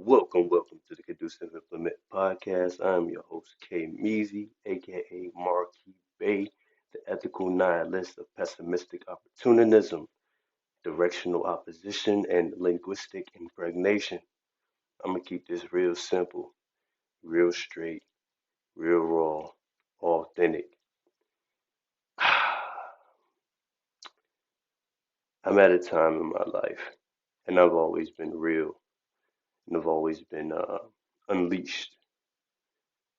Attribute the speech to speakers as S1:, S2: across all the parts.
S1: Welcome to the Conducive Implement Podcast. I'm your host, EazY, aka Marquis Bay, the ethical nihilist of pessimistic opportunism, directional opposition, and linguistic impregnation. I'm gonna keep this real simple, real straight, real raw, authentic. I'm at a time in my life, and I've always been real, and I've always been unleashed,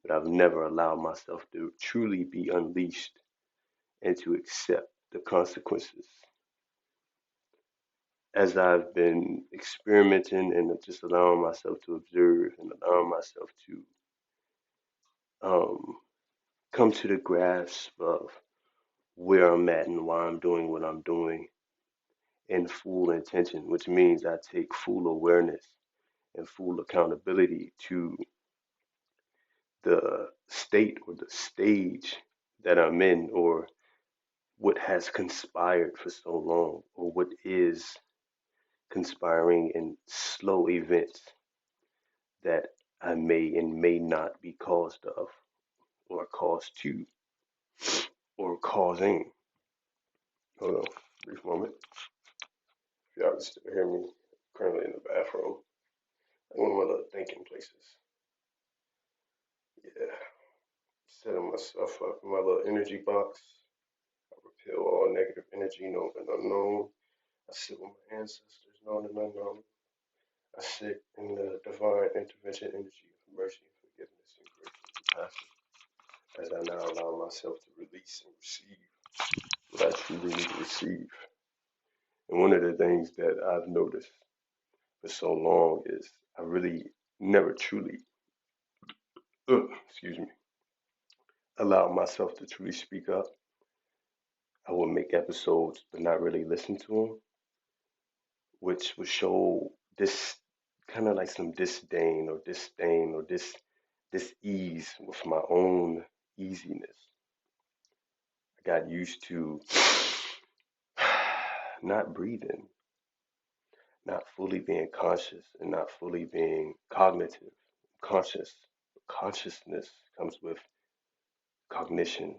S1: but I've never allowed myself to truly be unleashed and to accept the consequences. As I've been experimenting and just allowing myself to observe and allowing myself to um, come to the grasp of where I'm at and why I'm doing what I'm doing in full intention, which means I take full awareness and full accountability to the state or the stage that I'm in, or what has conspired for so long, or what is conspiring in slow events that I may and may not be caused of, or caused to, or causing. Hold on, brief moment. If y'all can still hear me, currently in the bathroom. One of my little thinking places. Yeah, setting myself up in my little energy box. I repel all negative energy, known and unknown. I sit with my ancestors, known and unknown. I sit in the divine intervention energy of mercy and forgiveness and grace and compassion, as I now allow myself to release and receive what I truly need to receive. And one of the things that I've noticed for so long is I really never truly, excuse me, allowed myself to truly speak up. I would make episodes but not really listen to them, which would show this kind of like some disdain or disdain or this ease with my own easiness. I got used to not breathing, not fully being conscious, and not fully being cognitive. Conscious consciousness comes with cognition.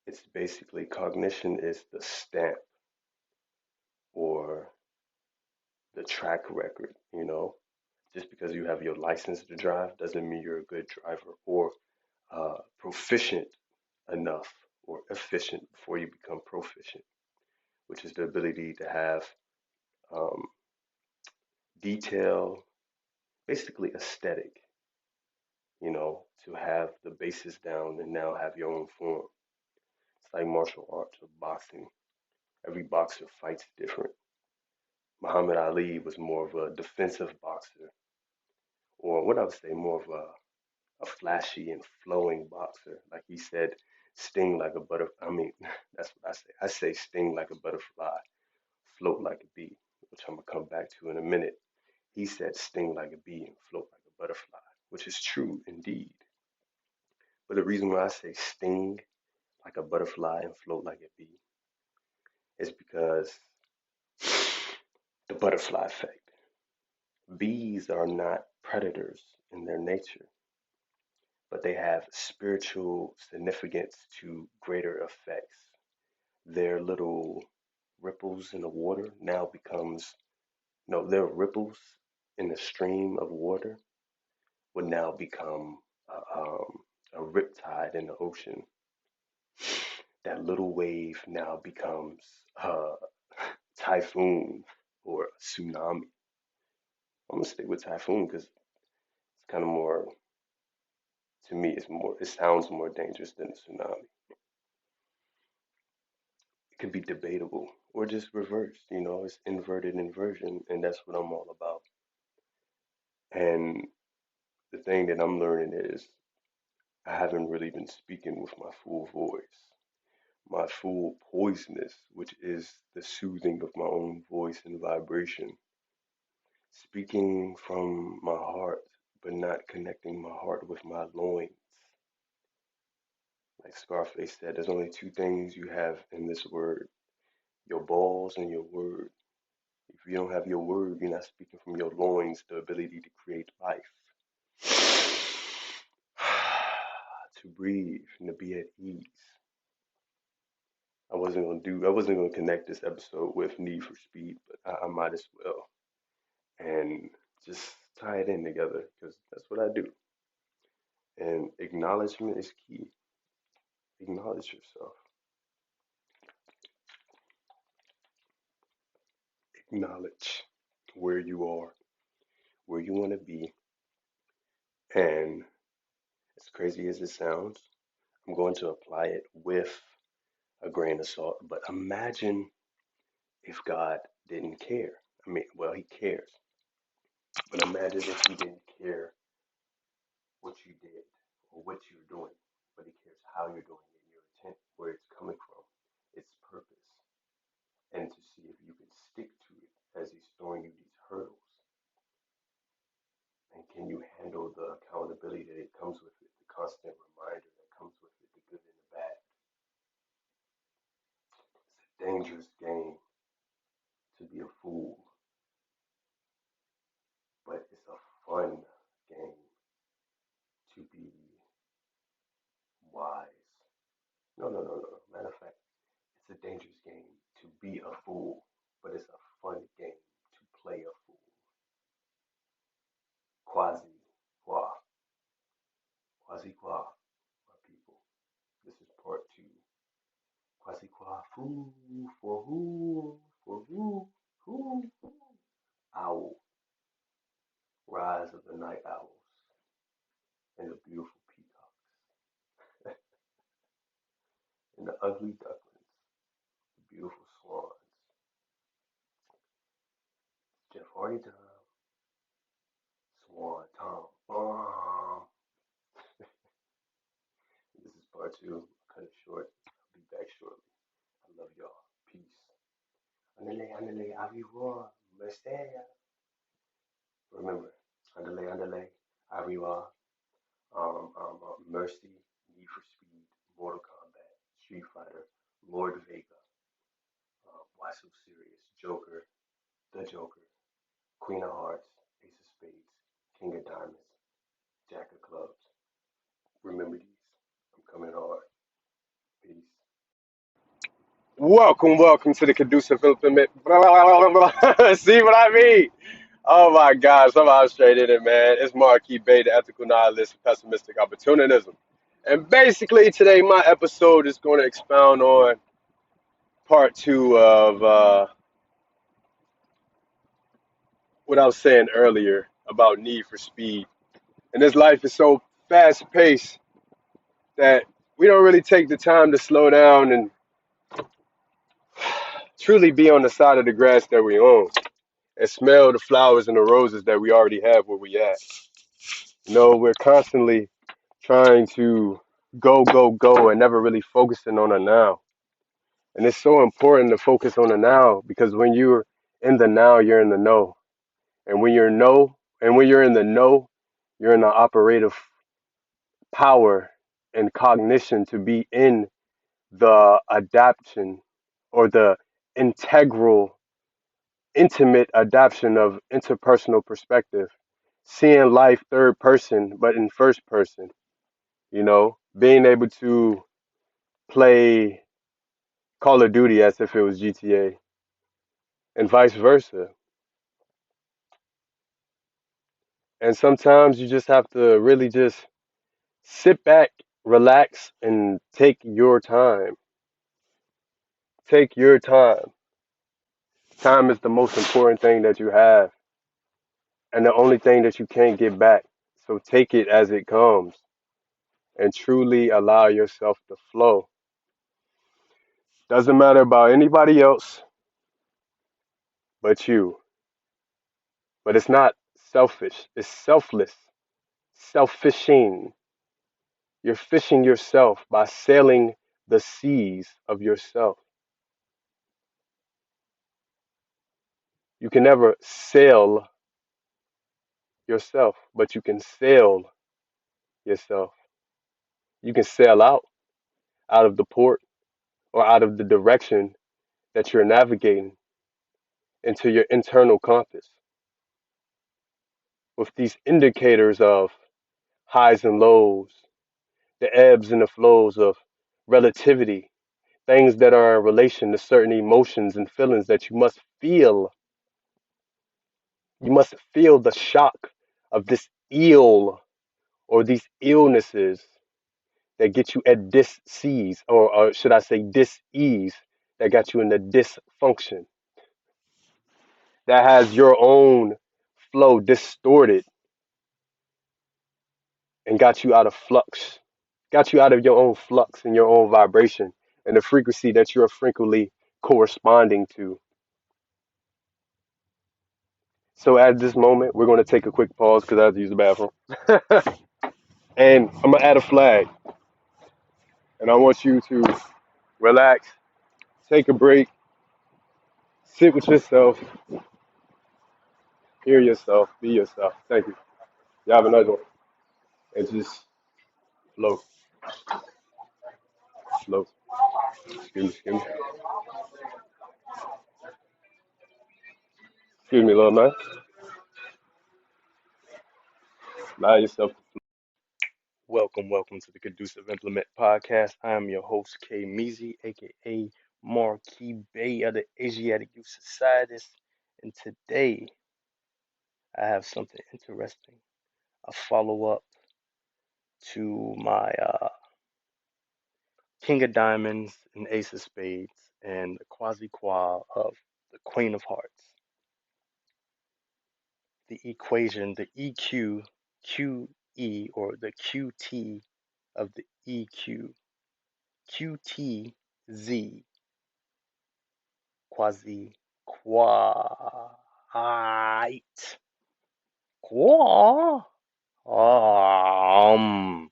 S1: It's basically cognition is the stamp or the track record, you know. Just because you have your license to drive doesn't mean you're a good driver or proficient enough or efficient before you become proficient, which is the ability to have um, detail, basically aesthetic, to have the basis down and now have your own form. It's like martial arts or boxing. Every boxer fights different. Muhammad Ali was more of a defensive boxer, or what I would say, more of a flashy and flowing boxer. Like he said, sting like a butterfly. I mean, that's what I say. I say sting like a butterfly, float like a bee, which I'm gonna come back to in a minute. He said sting like a bee and float like a butterfly, which is true indeed. But the reason why I say sting like a butterfly and float like a bee is because the butterfly effect. Bees are not predators in their nature, but they have spiritual significance to greater effects. Their little ripples in the water now becomes, no, their ripples in the stream of water would now become a riptide in the ocean. That little wave now becomes a typhoon or a tsunami. I'm gonna stick with typhoon because it's kind of more, to me, it sounds more dangerous than a tsunami. It could be debatable or just reversed, it's inverted inversion, and that's what I'm all about. And the thing that I'm learning is I haven't really been speaking with my full voice, my full poisoness, which is the soothing of my own voice and vibration. Speaking from my heart, but not connecting my heart with my loins. Like Scarface said, there's only two things you have in this word, your balls and your word. If you don't have your word, you're not speaking from your loins, the ability to create life, to breathe, and to be at ease. I wasn't gonna connect this episode with Need for Speed, but I might as well, and just tie it in together because that's what I do. And acknowledgement is key. Acknowledge yourself. Acknowledge where you are, where you want to be, and as crazy as it sounds, I'm going to apply it with a grain of salt. But imagine if God didn't care. I mean, well, He cares, but imagine if He didn't care what you did or what you're doing, but He cares how you're doing it, your intent, where it's coming from, its purpose, and to see if you can stick to it as He's throwing you these hurdles. And can you handle the accountability that it comes with it, the constant reminder that comes with it, the good and the bad? It's a dangerous game to be a fool, but it's a fun game to be wise. No, no, no, no. Matter of fact, it's a dangerous game to be a fool, but it's a fun game to play a fool. Quasi qua, quasi qua, my people. This is part two. Quasi qua fool for who, owl, rise of the night owls, and the beautiful peacocks, and the ugly ducklings, the beautiful swans. Jeff Hardy time, swan Tom. This is part two. Cut it short. I'll be back shortly. I love y'all. Peace. Andale, arrivo, Mercedes. Remember, andale, arriva, Mercy, Need for Speed, Mortal Kombat, Street Fighter, Lord Vega, Why So Serious, Joker, The Joker, Queen of Hearts, Ace of Spades, King of Diamonds, Jack of Clubs. Remember these. I'm coming hard. Peace. Welcome to the conducive implement. See what I mean? Oh my gosh, somehow straight in it, man. It's Marquis Bay, the ethical nihilist, pessimistic opportunism. And basically, today, my episode is going to expound on part two of what I was saying earlier about need for speed. And this life is so fast paced that we don't really take the time to slow down and truly be on the side of the grass that we own and smell the flowers and the roses that we already have where we at. You know, we're constantly trying to go, and never really focusing on the now. And it's so important to focus on the now because when you're in the now, you're in the know. And when you're in the know, you're in the operative power and cognition to be in the adaptation or the integral, intimate adaptation of interpersonal perspective, seeing life third person, but in first person, you know, being able to play Call of Duty as if it was GTA and vice versa. And sometimes you just have to really just sit back, relax, and take your time. Take your time. Time is the most important thing that you have and the only thing that you can't get back. So take it as it comes and truly allow yourself to flow. Doesn't matter about anybody else but you. But it's not selfish, it's selfless, selfishing. You're fishing yourself by sailing the seas of yourself. You can never sail yourself, but you can sail yourself. You can sail out of the port or out of the direction that you're navigating. into your internal compass with these indicators of highs and lows, the ebbs and the flows of relativity, things that are in relation to certain emotions and feelings that you must feel. You must feel the shock of this ill or these illnesses that get you at dis-ease, or should I say dis-ease, that got you into dysfunction, that has your own flow distorted and got you out of flux, got you out of your own flux and your own vibration and the frequency that you're frequently corresponding to. So at this moment, we're going to take a quick pause because I have to use the bathroom. And I'm going to add a flag. And I want you to relax, take a break, sit with yourself, hear yourself, be yourself. Thank you. You have another one. And just flow, flow. Excuse me. Excuse me, little man. Allow yourself. Welcome to the Conducive Implement Podcast. I am your host, EazY Z Ę, aka Marquis Bey of the Asiatic Youth Societies. And today I have something interesting. A follow-up to my King of Diamonds and Ace of Spades and the quasi-qua of the Queen of Hearts. The equation, the EQ, QE, or the QT of the EQ, QTZ, quasi quite qua um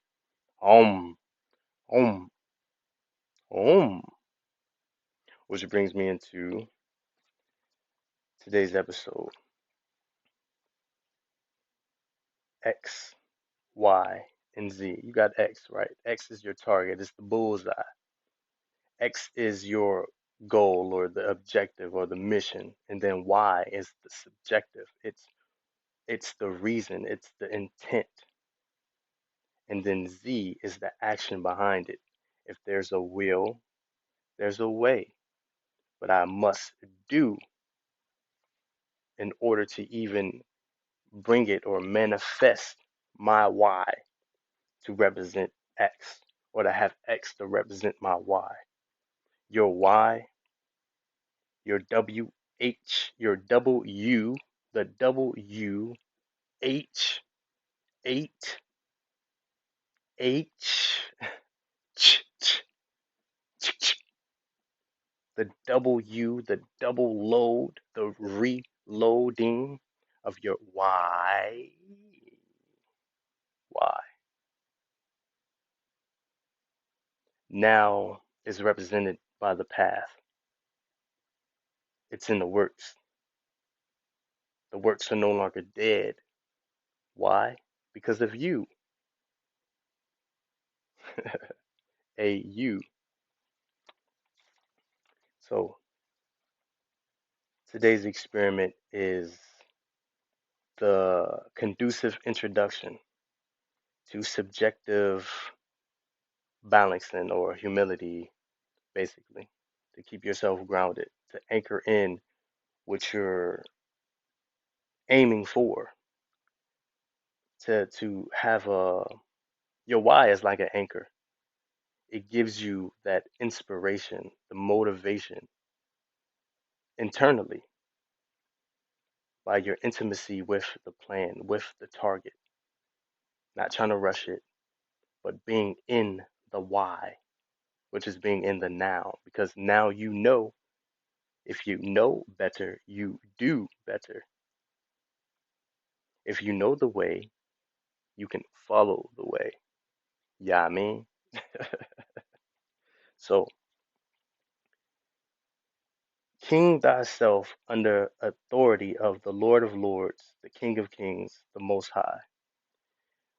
S1: um um which brings me into today's episode. X, Y, and Z. You got X, right? X is your target, it's the bullseye. X is your goal or the objective or the mission, and then Y is the subjective. It's the reason, it's the intent. And then Z is the action behind it. If there's a will, there's a way. But I must do in order to even bring it or manifest my Y to represent X, or to have X to represent my Y. Your Y, your W, the W, H, 8, H, ch, ch, ch, ch, the W, the double load, the reloading of your Y. Y. Now is represented by the path. It's in the works. The works are no longer dead. Why? Because of you. A-U. So today's experiment is the conducive introduction to subjective balancing or humility, basically, to keep yourself grounded, to anchor in what you're aiming for, to have your why is like an anchor. It gives you that inspiration, the motivation internally by your intimacy with the plan, with the target, not trying to rush it, but being in the why, which is being in the now, because now you know. If you know better, you do better. If you know the way, you can follow the way. Yeah, I mean. So, king thyself under authority of the Lord of Lords, the King of Kings, the Most High,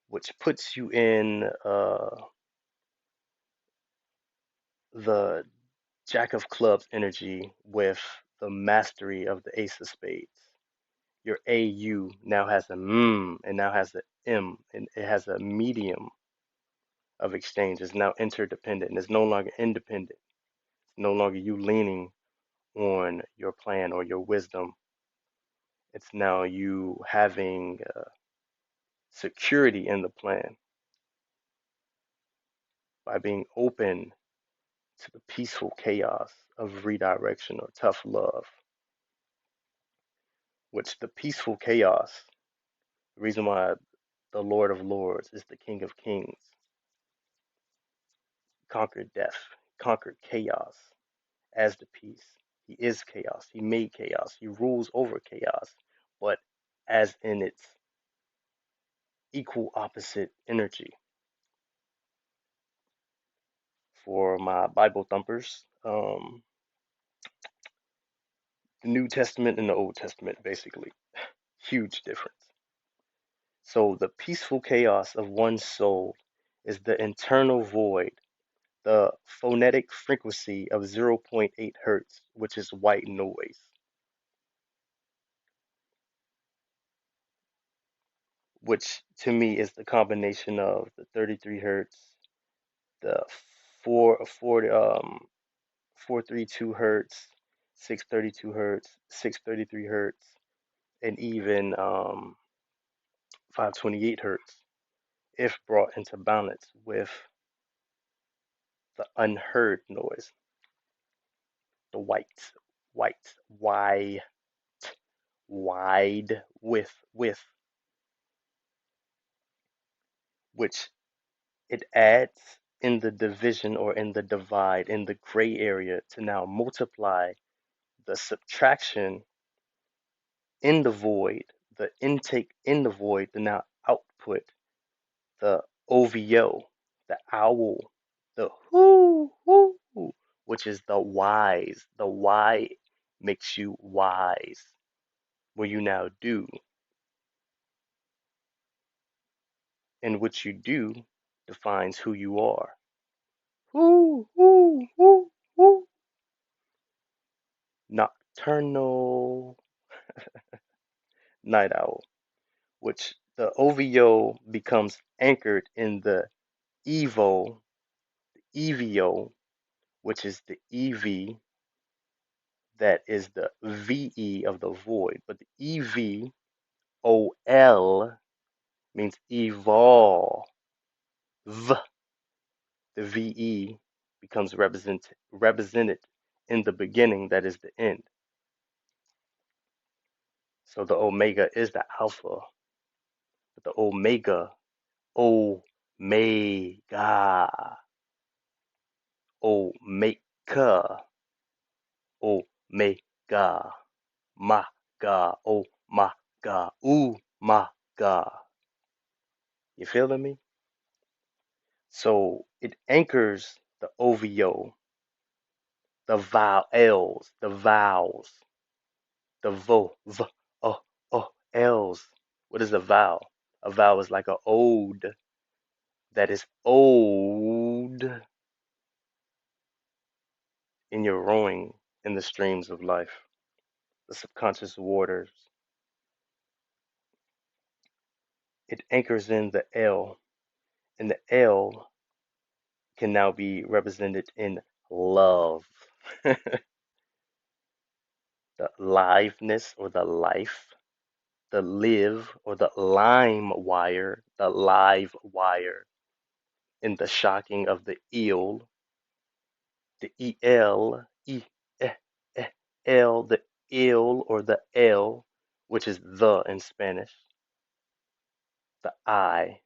S1: which puts you in the Jack of Clubs energy with the mastery of the Ace of Spades. Your AU now has a M and now has a M, and it has a medium of exchange. It's now interdependent and it's no longer independent. It's no longer you leaning on your plan or your wisdom. It's now you having security in the plan by being open to the peaceful chaos of redirection or tough love, which the peaceful chaos, the reason why the Lord of Lords is the King of Kings, conquered death, conquered chaos as the peace. He is chaos. He made chaos. He rules over chaos, but as in its equal opposite energy. For my Bible thumpers, the New Testament and the Old Testament, basically. Huge difference. So the peaceful chaos of one's soul is the internal void, the phonetic frequency of zero point 0.8 hertz, which is white noise, which to me is the combination of the 33 hertz, the 432 hertz, 632 hertz, 633 hertz, and even 528 hertz, if brought into balance with the unheard noise, the white, wide, wide, with, which it adds in the division or in the divide, in the gray area to now multiply the subtraction in the void, the intake in the void to now output the OVO, the owl, the whoo, which is the wise. The why makes you wise. What you now do, and what you do defines who you are. Whoo. Nocturnal night owl, which the OVO becomes anchored in the EVO, which is the EV that is the VE of the void. But the EVOL means evolve. The VE becomes represented in the beginning, that is the end. So the omega is the alpha, but the omega, omega, omega, my God, oh my God, ooh my God. You feeling me? So it anchors the OVO, the vowels, the L's. What is a vowel? A vowel is like an ode that is old in your rowing in the streams of life, the subconscious waters. It anchors in the L, and the L can now be represented in love, the liveness or the life, the live or the lime wire, the live wire, in the shocking of the eel, the L, the ill or the L, which is the in Spanish, the I,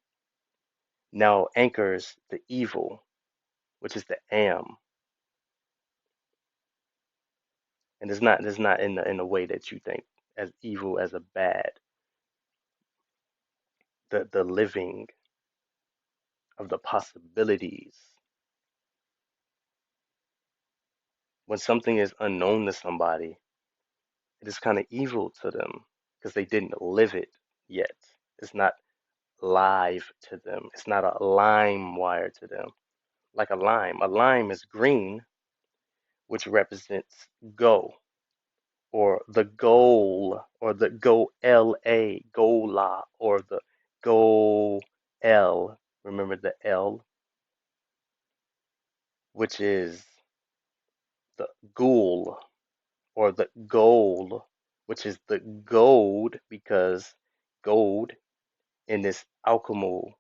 S1: now anchors the evil, which is the am. And it's not in a way that you think as evil as a bad. The living of the possibilities. When something is unknown to somebody, it is kind of evil to them because they didn't live it yet. It's not live to them. It's not a lime wire to them. Like a lime. A lime is green, which represents go. or the goal, or the go-L-A, gola, or the go-L. Remember the L, which is the ghoul, or the goal, which is the gold, because gold in this alchemical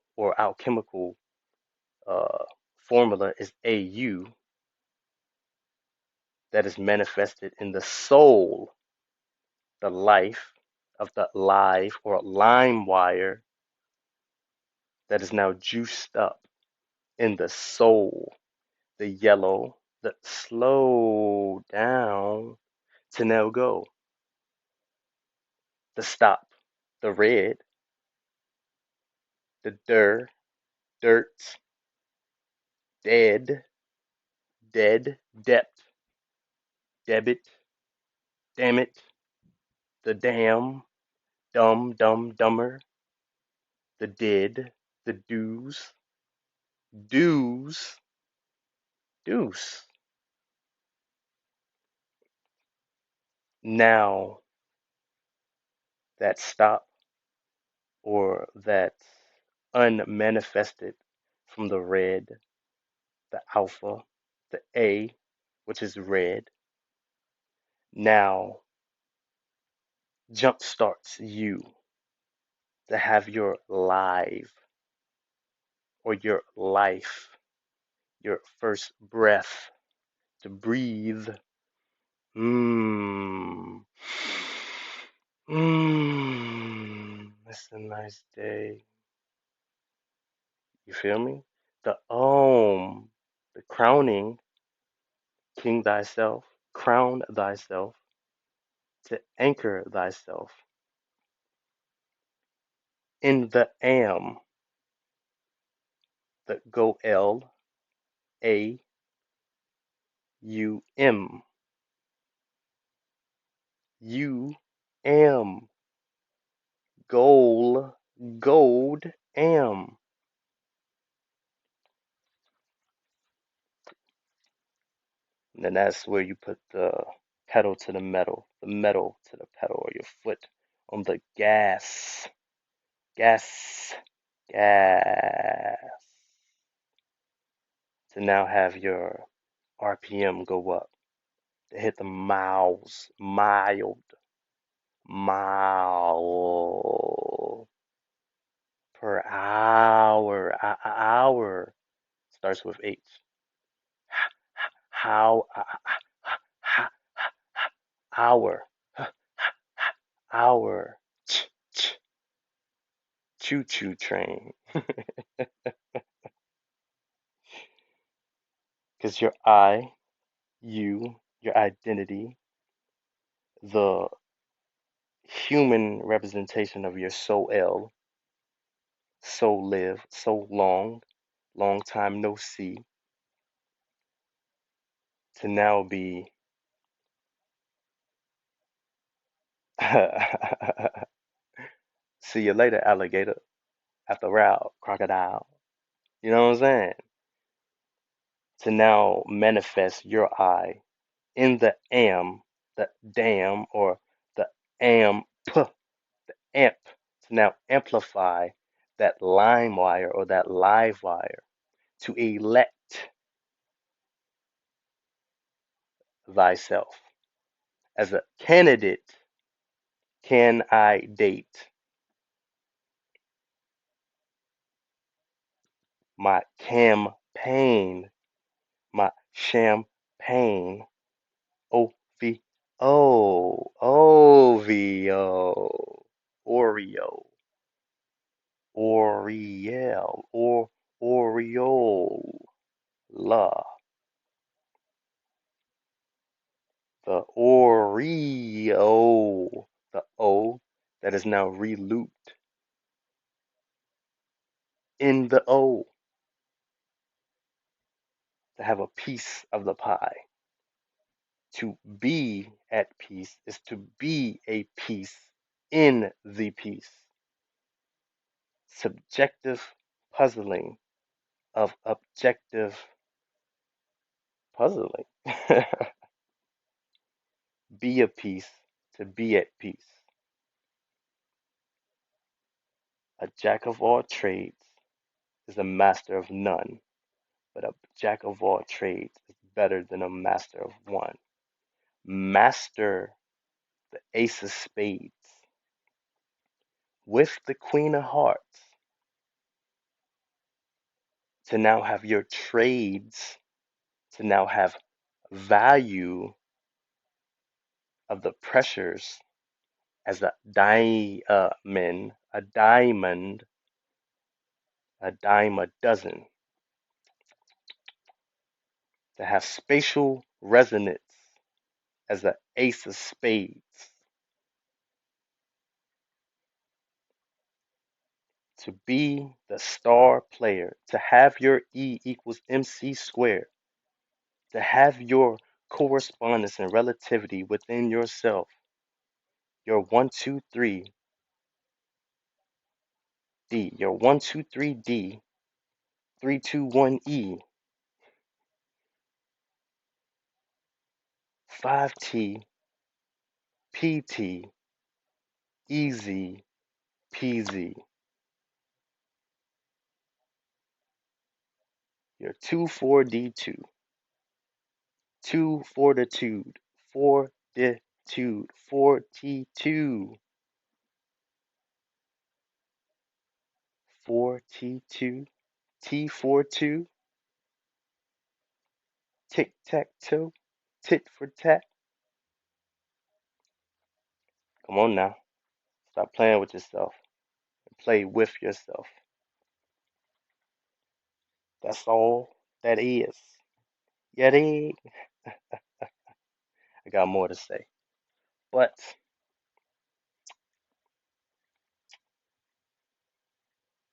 S1: uh, formula is AU, that is manifested in the soul, the life of the live or lime wire that is now juiced up in the soul, the yellow, the slow down to now go, the stop, the red, the dirt, dead, depth, debit, damn it, the damn, dumber, the did, the dues, deuce. Now that stop, or that unmanifested from the red, the alpha, the A, which is red, now jump starts you to have your live, or your life, your first breath, to breathe. Mmm. Mmm. It's a nice day. You feel me? The the crowning, king thyself, crown thyself, to anchor thyself in the am, the go L-A-U-M. You am gold am. And then that's where you put the pedal to the metal to the pedal, or your foot on the gas, gas, gas, to now have your RPM go up, to hit the mile per hour, hour, starts with H. How, hour, hour, choo choo train. Because your your identity, the human representation of your soul, so live, so long time no see, to now be see you later, alligator, after route, crocodile. You know what I'm saying? To now manifest your I in the am, the dam, or the amp, amp, to now amplify that line wire, or that live wire, to elect thyself as a candidate. Can I date my campaign, my champagne? OVO, Oreo, Oriel, or Oriola, the Oreo, the O that is now relooped in the O, to have a piece of the pie. To be at peace is to be a piece in the piece. Subjective puzzling of objective puzzling. Be a piece to be at peace. A jack of all trades is a master of none, but a jack of all trades is better than a master of one. Master the ace of spades with the queen of hearts to now have your trades, to now have value of the pressures as a diamond, a dime a dozen, to have spatial resonance as an ace of spades, to be the star player, to have your E equals MC squared, to have your correspondence and relativity within yourself, your 1, 2, 3 D, your 1, 2, 3 D, 3, 2, 1 E, 5T, PT, easy peasy. Your 2, 4 D 2, 2 fortitude, 4 42, 4T2, T42, tic tac toe, tit for tat. Come on now, stop playing with yourself and play with yourself. That's all that is. Yeti. I got more to say, but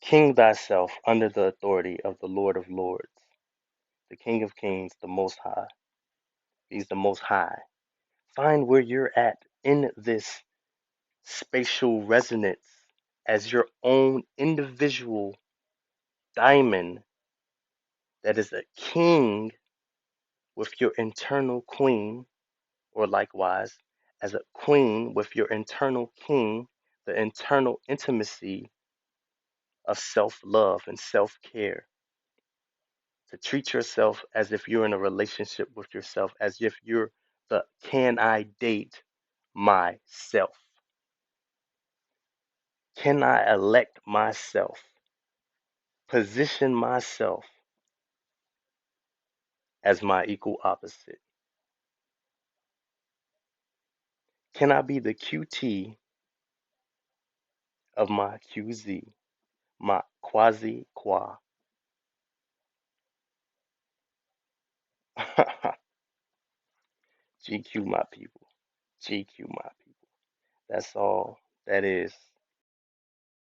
S1: king thyself under the authority of the Lord of Lords, the King of Kings, the Most High. He's the Most High. Find where you're at in this spatial resonance as your own individual diamond that is a king with your internal queen, or likewise as a queen with your internal king, the internal intimacy of self love and self care. To treat yourself as if you're in a relationship with yourself, as if you're the can I date myself? Can I elect myself? Position myself as my equal opposite? Can I be the QT of my QZ, my quasi qua? GQ, my people. GQ, my people. That's all that is.